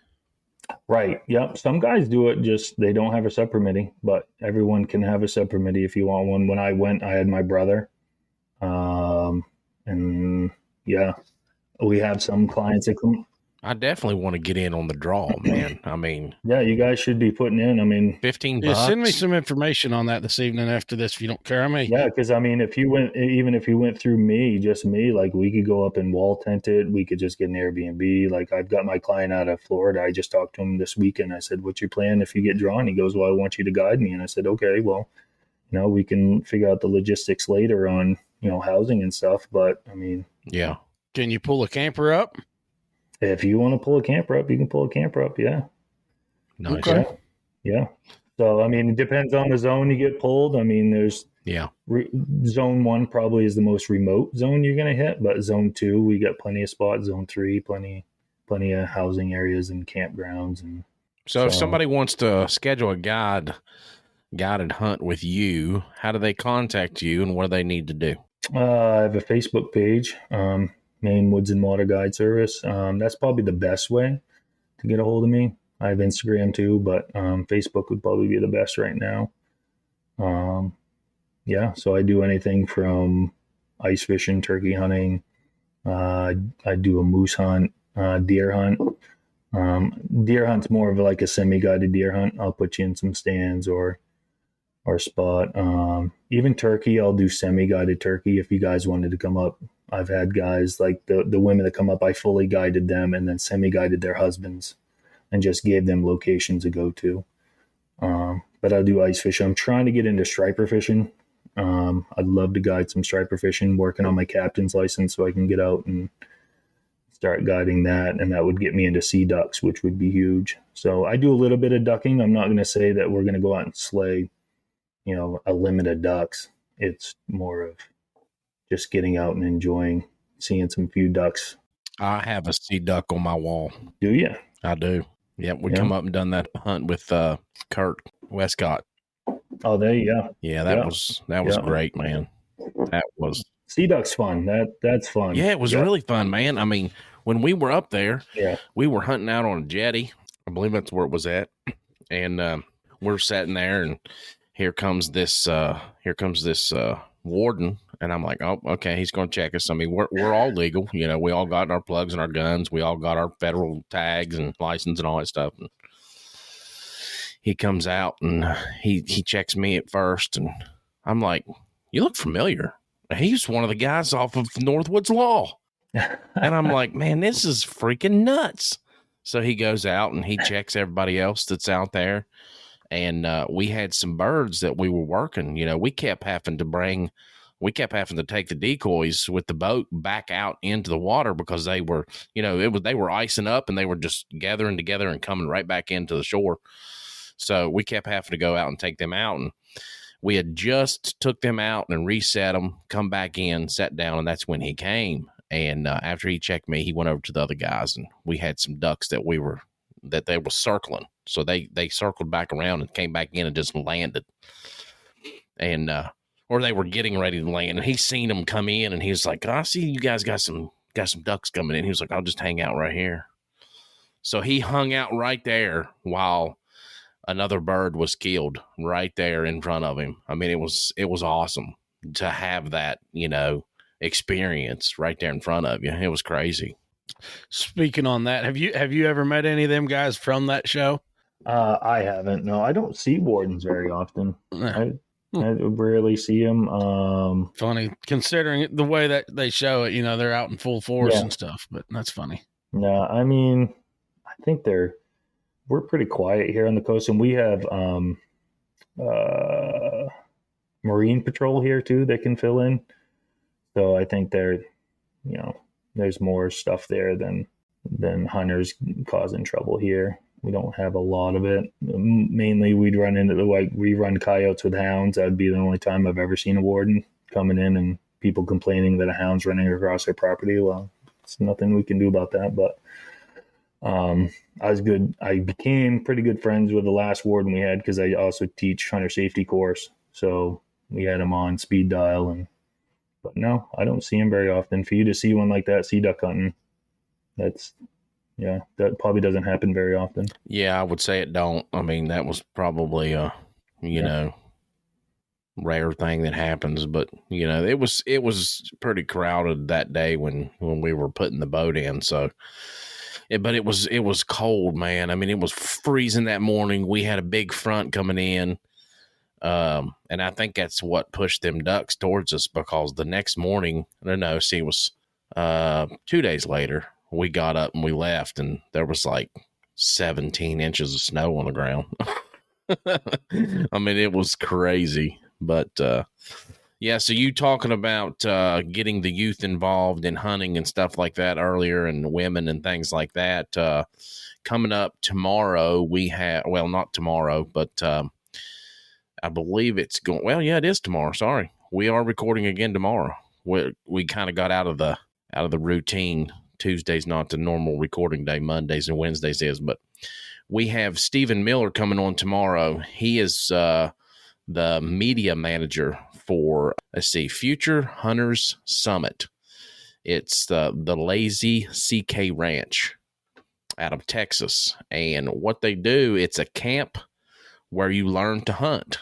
Right. Yep. Some guys do it, just they don't have a sub-permittee, but everyone can have a sub-permittee if you want one. When I went, I had my brother. And yeah, we have some clients that come. I definitely want to get in on the draw, man. I mean, yeah, you guys should be putting in. I mean, $15. Yeah, send me some information on that this evening after this, if you don't care. Yeah, because I mean, if you went through me, just me, like we could go up and wall tent it. We could just get an Airbnb. Like I've got my client out of Florida. I just talked to him this weekend. I said, "What's your plan if you get drawn?" He goes, "Well, I want you to guide me." And I said, "Okay, well, we can figure out the logistics later on, housing and stuff." But I mean, yeah, can you pull a camper up? If you want to pull a camper up, you can pull a camper up. Yeah. Nice. Okay. Yeah. So, I mean, it depends on the zone you get pulled. I mean, there's zone 1 probably is the most remote zone you're going to hit, but zone 2, we got plenty of spots. Zone 3, plenty of housing areas and campgrounds. And so if somebody wants to schedule a guided hunt with you, how do they contact you and what do they need to do? I have a Facebook page, Maine Woods and Water Guide Service. That's probably the best way to get a hold of me. I have Instagram too, but Facebook would probably be the best right now. So I do anything from ice fishing, turkey hunting. I do a moose hunt, deer hunt. Deer hunt's more of like a semi-guided deer hunt. I'll put you in some stands or spot. Even turkey, I'll do semi-guided turkey if you guys wanted to come up. I've had guys like the women that come up, I fully guided them and then semi-guided their husbands and just gave them locations to go to. but I'll do ice fishing. I'm trying to get into striper fishing. I'd love to guide some striper fishing, working on my captain's license so I can get out and start guiding that. And that would get me into sea ducks, which would be huge. So I do a little bit of ducking. I'm not going to say that we're going to go out and slay, a limit of ducks. It's more of just getting out and enjoying seeing some few ducks. I have a sea duck on my wall. Do you? I do. Yep, we come up and done that hunt with Kurt Westcott. Oh, there you go. Yeah, that was great, man. That was sea duck's fun. That's fun. Yeah, it was really fun, man. I mean, when we were up there, we were hunting out on a jetty. I believe that's where it was at, and we're sitting there, and here comes this warden, and I'm like, oh, okay, he's going to check us. I mean, we're all legal, we all got our plugs and our guns, we all got our federal tags and license and all that stuff. And he comes out and he checks me at first, and I'm like, you look familiar. He's one of the guys off of Northwoods Law. And I'm like, man, this is freaking nuts. So he goes out and he checks everybody else that's out there. And we had some birds that we were working. We kept having to take the decoys with the boat back out into the water because they were, they were icing up and they were just gathering together and coming right back into the shore. So we kept having to go out and take them out. And we had just took them out and reset them, come back in, sat down, and that's when he came. And after he checked me, he went over to the other guys, and we had some ducks that they were circling. So they circled back around and came back in and just landed. And or they were getting ready to land, and he seen them come in, and he was like, I see you guys got some ducks coming in. He was like, I'll just hang out right here. So he hung out right there while another bird was killed right there in front of him. I mean, it was awesome to have that, experience right there in front of you. It was crazy. Speaking on that, have you ever met any of them guys from that show? I haven't. No, I don't see wardens very often. I rarely see them. Funny considering the way that they show it, they're out in full force and stuff, but that's funny. No, I mean, I think we're pretty quiet here on the coast, and we have Marine Patrol here too that can fill in. So I think there's more stuff there than hunters causing trouble here. We don't have a lot of it. Mainly we'd run into we run coyotes with hounds. That'd be the only time I've ever seen a warden coming in and people complaining that a hound's running across their property. Well, it's nothing we can do about that, but I became pretty good friends with the last warden we had because I also teach hunter safety course. So we had him on speed dial, but no, I don't see him very often. For you to see one like that, sea duck hunting, that probably doesn't happen very often. Yeah, I would say it don't. I mean, that was probably a, rare thing that happens, but it was pretty crowded that day when we were putting the boat in. So, but it was cold, man. I mean, it was freezing that morning. We had a big front coming in. And I think that's what pushed them ducks towards us because the next morning, it was 2 days later, we got up and we left and there was like 17 inches of snow on the ground. I mean, it was crazy, but, so you talking about, getting the youth involved in hunting and stuff like that earlier and women and things like that, coming up tomorrow, not tomorrow, but, I believe it's going. Well, yeah, it is tomorrow. Sorry, we are recording again tomorrow. We kind of got out of the routine. Tuesday's not the normal recording day. Mondays and Wednesdays is, but we have Stephen Miller coming on tomorrow. He is the media manager for Future Hunters Summit. It's the Lazy CK Ranch out of Texas, and what they do, it's a camp where you learn to hunt.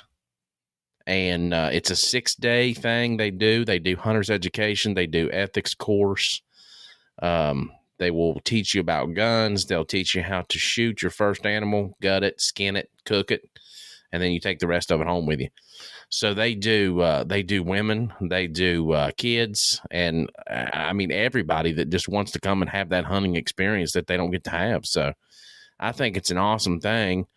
And it's a 6-day thing they do. They do hunter's education. They do ethics course. They will teach you about guns. They'll teach you how to shoot your first animal, gut it, skin it, cook it, and then you take the rest of it home with you. So they do women, they do kids, and I mean everybody that just wants to come and have that hunting experience that they don't get to have. So I think it's an awesome thing.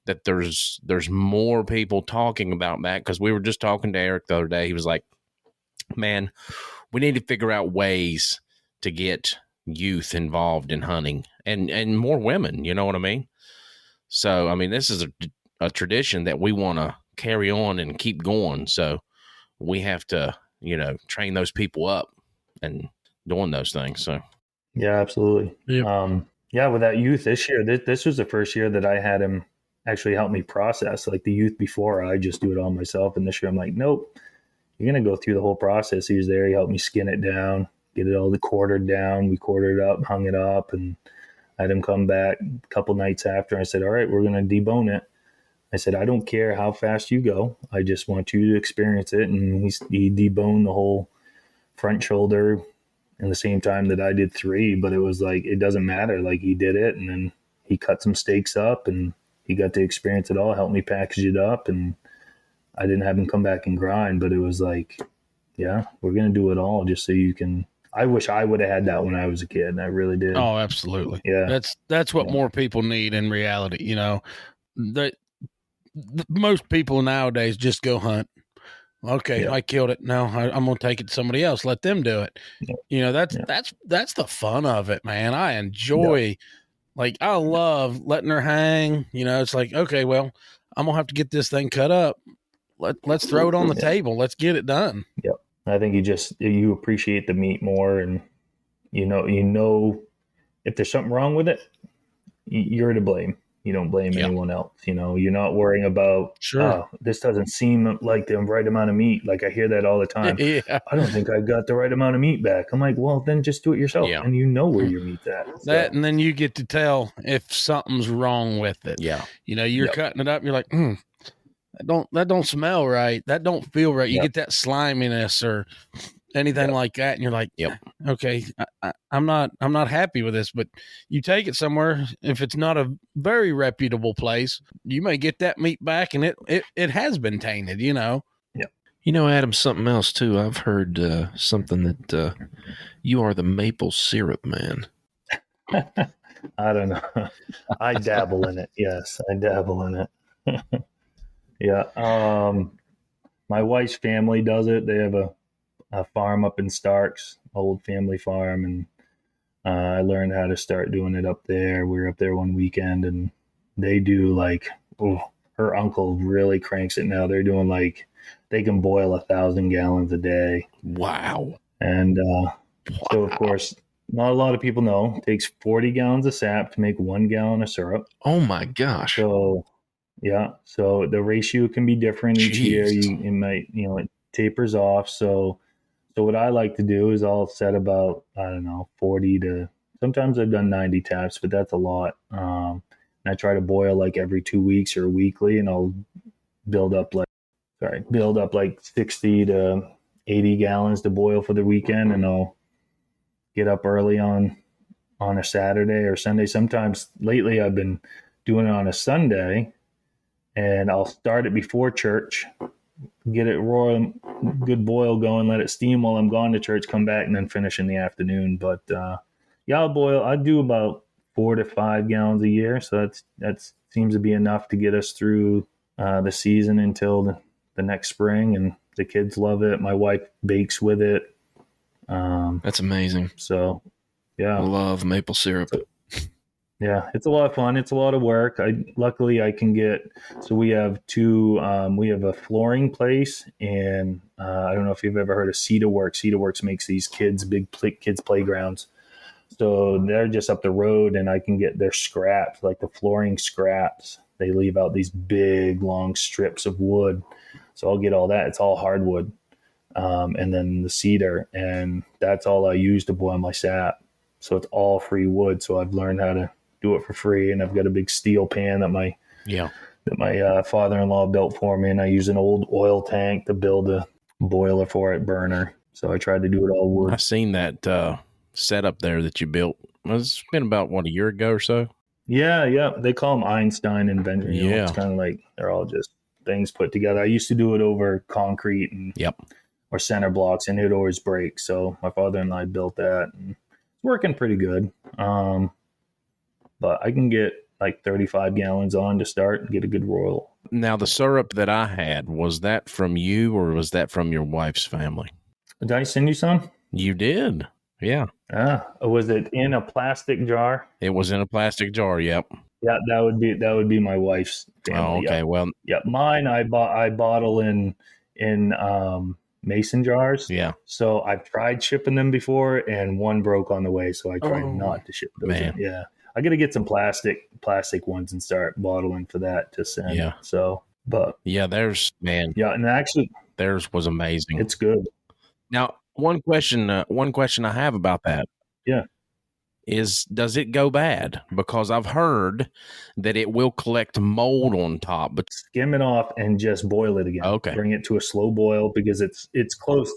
that there's more people talking about that, because we were just talking to Eric the other day. He was like, man, we need to figure out ways to get youth involved in hunting and more women, you know what I mean? So, I mean, this is a tradition that we want to carry on and keep going. So we have to, train those people up and doing those things. So, yeah, absolutely. Yep. Yeah, with that youth this year, this was the first year that I had him actually help me process. Like the youth before, I just do it all myself. And this year I'm like, nope, you're going to go through the whole process. He was there. He helped me skin it down, get it all quartered down. We quartered it up, hung it up, and I had him come back a couple nights after. I said, all right, we're going to debone it. I said, I don't care how fast you go. I just want you to experience it. And he deboned the whole front shoulder in the same time that I did 3, but it was like, it doesn't matter. Like he did it, and then he cut some steaks up and he got to experience it all, helped me package it up, and I didn't have him come back and grind, but it was like, yeah, we're going to do it all just so you can. I wish I would have had that when I was a kid. I really did. Oh, absolutely. Yeah. That's what more people need in reality. Most people nowadays just go hunt. Okay, I killed it. Now I'm going to take it to somebody else. Let them do it. Yeah. That's the fun of it, man. I enjoy, like, I love letting her hang. It's like, okay, well, I'm going to have to get this thing cut up. Let's throw it on the table. Let's get it done. Yep. I think you appreciate the meat more, and you know if there's something wrong with it, you're to blame. You don't blame anyone else. You're not worrying about, this doesn't seem like the right amount of meat. Like I hear that all the time. Yeah. I don't think I got the right amount of meat back. I'm like, well, then just do it yourself. Yeah. And where your meat's at. So. That, and then you get to tell if something's wrong with it. Yeah. You're cutting it up. You're like, that don't smell right. That don't feel right. You get that sliminess or anything like that, and you're like, okay, I'm not happy with this. But you take it somewhere, if it's not a very reputable place, you may get that meat back, and it has been tainted. Adam, something else too. I've heard something that you are the maple syrup man. I don't know. I dabble in it. Yes, I dabble in it. Yeah. My wife's family does it. They have a farm up in Starks, old family farm, and I learned how to start doing it up there. We were up there one weekend, and they do her uncle really cranks it now. They're doing they can boil 1,000 gallons a day. Wow. And so of course, not a lot of people know, it takes 40 gallons of sap to make 1 gallon of syrup. Oh my gosh. So so the ratio can be different each year. It might, it tapers off. So what I like to do is I'll set about, 40 to, sometimes I've done 90 taps, but that's a lot. And I try to boil every 2 weeks or weekly, and I'll build up 60 to 80 gallons to boil for the weekend. And I'll get up early on a Saturday or Sunday. Sometimes lately I've been doing it on a Sunday, and I'll start it before church, get it raw, good boil going, let it steam while I'm gone to church, come back, and then finish in the afternoon. But I'll boil. I do about 4 to 5 gallons a year, so that seems to be enough to get us through the season until the next spring. And the kids love it. My wife bakes with it. That's amazing. So, yeah, I love maple syrup. Yeah, it's a lot of fun. It's a lot of work. Luckily I can get, so we have we have a flooring place, and I don't know if you've ever heard of Cedar Works. Cedar Works makes these big kids playgrounds. So they're just up the road, and I can get their scraps, like the flooring scraps. They leave out these big long strips of wood. So I'll get all that. It's all hardwood. And then the cedar, and that's all I use to boil my sap. So it's all free wood. So I've learned how to do it for free, and I've got a big steel pan that my father-in-law built for me, and I use an old oil tank to build a boiler for it, burner. So I tried to do it all wood. I've seen that setup there that you built. It's been about a year ago or so. Yeah. They call them Einstein inventions. It's kind of like they're all just things put together. I used to do it over concrete and or center blocks, and it would always break. So my father-in-law built that, and it's working pretty good. But I can get like 35 gallons on to start and get a good roll. Now, the syrup that I had, was that from you or was that from your wife's family? Did I send you some? You did. Yeah. Was it in a plastic jar? It was in a plastic jar. Yep. Yeah, that would be my wife's family. Oh, okay. Yeah. Well, Yeah, mine I bottle in mason jars. yeah, So I've tried shipping them before, and one broke on the way, so I tried not to ship those. man. In. Yeah, I got to get some plastic ones and start bottling for that to send. Yeah. So, but yeah, yeah, and actually, theirs was amazing. it's good. Now, one question I have about that. Yeah. Is does it go bad? Because I've heard that it will collect mold on top, but Skim it off and just boil it again. Okay. Bring it to a slow boil because it's close.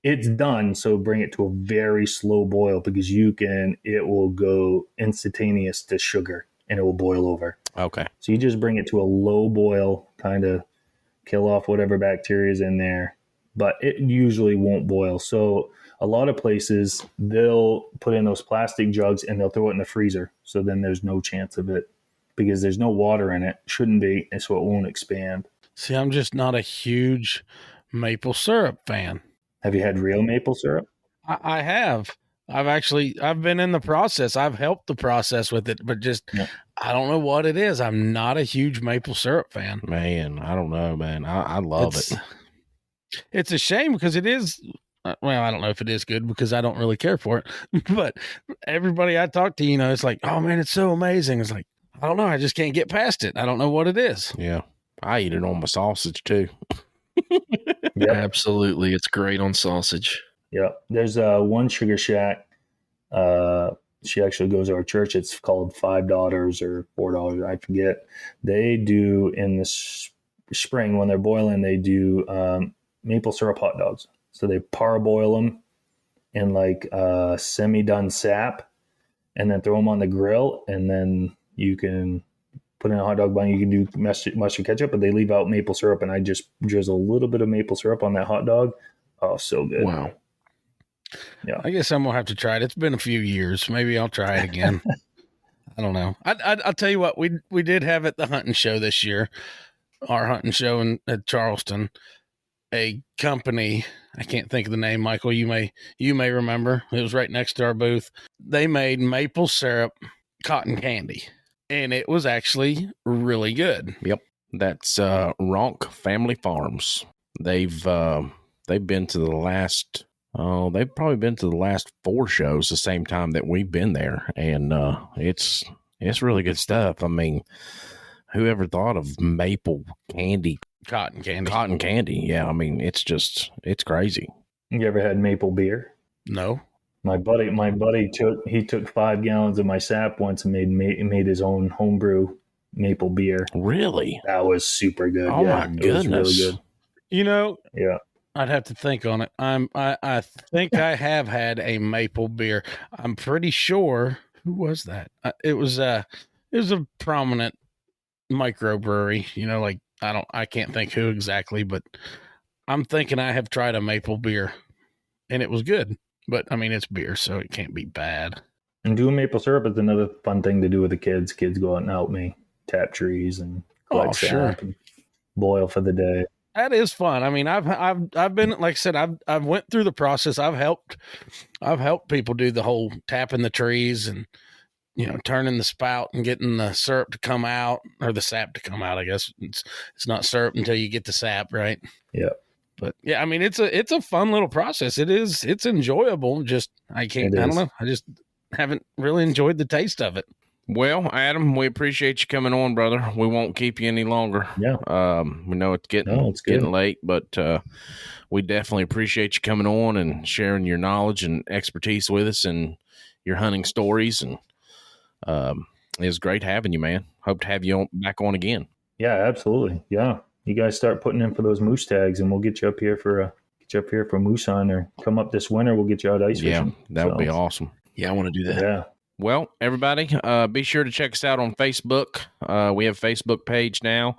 It's done. So bring it to a very slow boil because it will go instantaneous to sugar and it will boil over. okay. So you just bring it to a low boil, kind of kill off whatever bacteria is in there, but it usually won't boil. So a lot of places, they'll put in those plastic jugs and they'll throw it in the freezer. So then there's no chance of it because there's no water in it. Shouldn't be, and so it won't expand. See, I'm just not a huge maple syrup fan. Have you had real maple syrup? I have. I've been in the process. I've helped the process with it, but just I don't know what it is. I'm not a huge maple syrup fan. Man, I don't know, man. I love it. It's a shame because it is. Well, I don't know if it is good because I don't really care for it. But everybody I talk to, it's like, oh man, it's so amazing. It's like, I don't know. I just can't get past it. I don't know what it is. Yeah. I eat it on my sausage too. Yeah, Absolutely. It's great on sausage. yeah. There's one Sugar Shack. She actually goes to our church. It's called $5 or $4. I forget. They do in the spring when they're boiling. They do maple syrup hot dogs. So they parboil them in like semi-done sap, and then throw them on the grill, and then you can put in a hot dog bun. You can do mustard ketchup, but they leave out maple syrup, and I just drizzle a little bit of maple syrup on that hot dog. Oh, so good. Wow. Yeah. I guess I'm gonna have to try it. It's been a few years. Maybe I'll try it again. I don't know. I'll tell you what. We did have at the hunting show this year, our hunting show at Charleston, a company. I can't think of the name. Michael, you may remember. It was right next to our booth. They made maple syrup cotton candy, and it was actually really good. Yep. That's Ronk Family Farms. They've been to the last they've probably been to the last 4 shows the same time that we've been there, and it's really good stuff. I mean, whoever thought of maple candy? Cotton candy. Yeah, I mean, it's crazy. You ever had maple beer? No. My buddy took 5 gallons of my sap once and made his own homebrew maple beer. Really? That was super good. Oh yeah, my goodness. it was really good. Yeah. I'd have to think on it. I think I have had a maple beer. I'm pretty sure. Who was that? It was a prominent microbrewery. I can't think who exactly, but I'm thinking I have tried a maple beer, and it was good. But I mean, it's beer, so it can't be bad. And doing maple syrup is another fun thing to do with the kids. Kids go out and help me tap trees and collect sap and boil for the day. That is fun. I mean, I've been, like I said, I've went through the process. I've helped people do the whole tapping the trees and, turning the spout and getting the syrup to come out, or the sap to come out. I guess it's not syrup until you get the sap, right? Yeah. But yeah, I mean, it's a fun little process. It's enjoyable. Just, I don't know. I just haven't really enjoyed the taste of it. Well, Adam, we appreciate you coming on, brother. We won't keep you any longer. Yeah. We know it's getting late, but we definitely appreciate you coming on and sharing your knowledge and expertise with us and your hunting stories. And it was great having you, man. Hope to have you back on again. Yeah, absolutely. Yeah. You guys start putting in for those moose tags, and we'll get you up here for moose hunt, or come up this winter. We'll get you out ice fishing. Yeah, that would be awesome. Yeah, I want to do that. Yeah. Well, everybody, be sure to check us out on Facebook. We have a Facebook page now,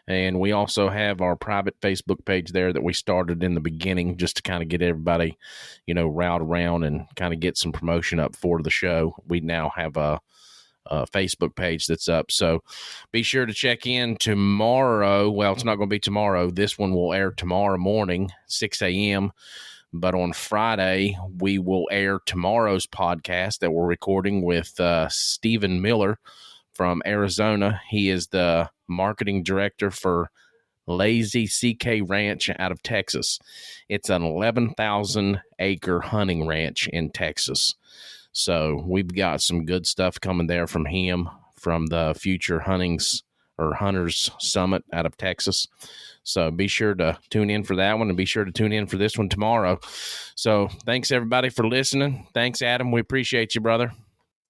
and we also have our private Facebook page there that we started in the beginning just to kind of get everybody, route around and kind of get some promotion up for the show. We now have a Facebook page that's up. So be sure to check in tomorrow. Well, it's not going to be tomorrow. This one will air tomorrow morning, 6 a.m. But on Friday, we will air tomorrow's podcast that we're recording with Stephen Miller from Arizona. He is the marketing director for Lazy CK Ranch out of Texas. It's an 11,000 acre hunting ranch in Texas. So we've got some good stuff coming there from him, from the Future Hunters Summit out of Texas. So be sure to tune in for that one, and be sure to tune in for this one tomorrow. So thanks, everybody, for listening. Thanks, Adam. We appreciate you, brother.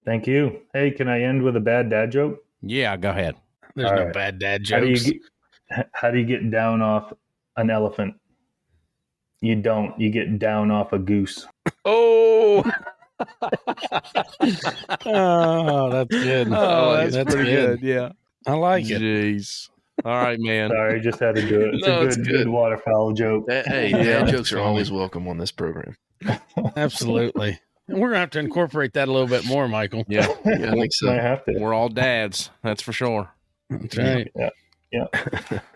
Thank you. Hey, can I end with a bad dad joke? Yeah, go ahead. There's All no right. bad dad jokes. How do you get down off an elephant? You don't. You get down off a goose. Oh, Oh, that's good. that's pretty good. Yeah. I like it. Jeez. All right, man. Sorry, just had to do it. It's No, a it's good, good. good waterfowl joke. hey, Yeah, dad jokes are funny. always welcome on this program. Absolutely. And we're going to have to incorporate that a little bit more, Michael. Yeah, Yeah, I think so. Might have to. we're all dads. That's for sure. That's right.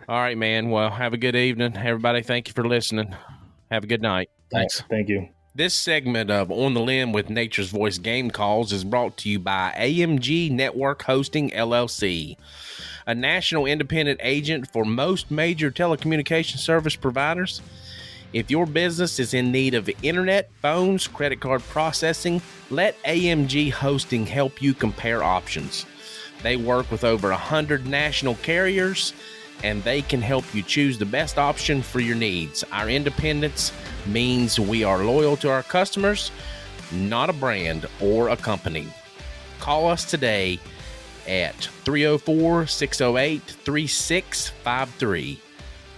All right, man. Well, have a good evening. Everybody, thank you for listening. Have a good night. Thanks. Thank you. This segment of On the Limb with Nature's Voice Game Calls is brought to you by AMG Network Hosting, LLC, a national independent agent for most major telecommunication service providers. If your business is in need of internet, phones, credit card processing, let AMG Hosting help you compare options. They work with over 100 national carriers, and they can help you choose the best option for your needs. Our independence means we are loyal to our customers, not a brand or a company. Call us today at 304-608-3653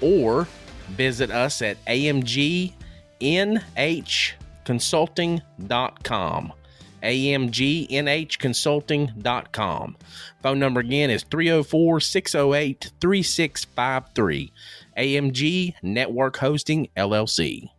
or visit us at amgnhconsulting.com. amgnhconsulting.com. Phone number again is 304-608-3653. AMG Network Hosting, LLC.